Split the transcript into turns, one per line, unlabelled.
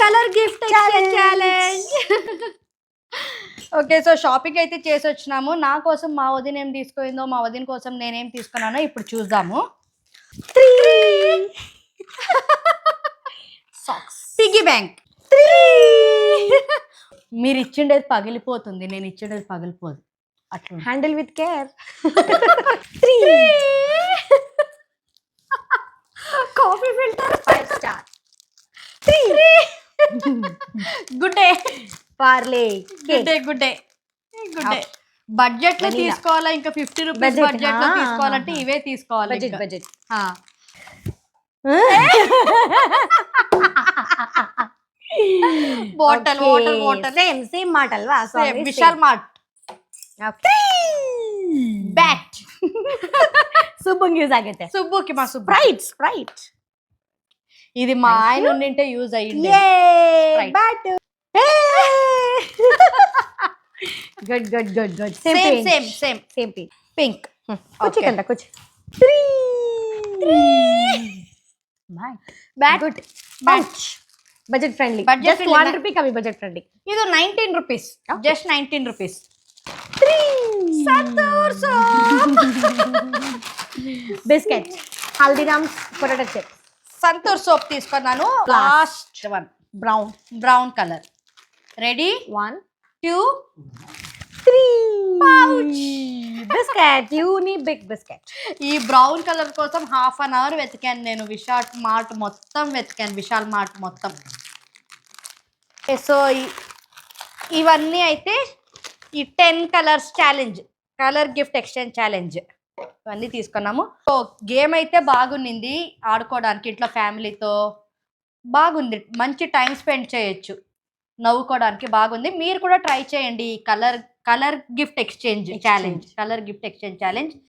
Colour gift challenge. Okay, so shopping అయితే చేసి వచ్చినాము. నా కోసం మా వదిన ఏం తీసుకుందో, మా వదిన కోసం నేనేం తీసుకున్నానో ఇప్పుడు చూద్దాము. Socks, piggy bank. మీరు ఇచ్చిండేది పగిలిపోతుంది, నేను ఇచ్చిండేది పగిలిపోదు. అట్లా
handle with care.
Coffee filter
5 star.
Good day.
Parle
good day. Budget లో తీసుకోవాలా, ఇంకా 50 రూపీస్ బడ్జెట్ లో తీసుకోవాలంటే ఇవే తీసుకోవాలి.
బడ్జెట్.
బాటల్ వాటర్
సేమ్ మాటల్ వా.
Vishal mart bat.
ಸುಬ್ಬಂಗೆ ಯೂಸ್ ಆಗೈತೆ.
ಸುಬ್ಬುకి మా సుబ్బు.
ಸ್ಪ್ರೈಟ್
ఇది మా ఆయన ఉండింటే యూజ్ అయ్యింది.
బ్యాట్. గుడ్. Same
pink.
కుచి కంట కుచి.
Bat.
Good. Punch. Budget friendly. Just 1 rupee కవి బడ్జెట్ ఫ్రెండ్లీ.
ఇది 19 rupees. Just 19 rupees.
Biscuit. Haldiram's potato chips.
Santoor soap తీసుకున్నాను. Last one brown colour. Ready? 1 2 3. Pouch.
Biscuit. Unibic biscuit.
ఈ బ్రౌన్ కలర్ కోసం half an hour వెతికాను నేను. విశాల్ మార్ట్ మొత్తం వెతికాను. So ఇవన్నీ అయితే ఈ 10 colours challenge, colour gift exchange challenge ఇవన్నీ తీసుకున్నాము. సో గేమ్ అయితే బాగుంది ఆడుకోవడానికి, ఇంట్లో ఫ్యామిలీతో బాగుంది. మంచి టైం స్పెండ్ చేయొచ్చు, నవ్వుకోవడానికి బాగుంది. మీరు కూడా ట్రై చేయండి కలర్ గిఫ్ట్ ఎక్స్చేంజ్ ఛాలెంజ్.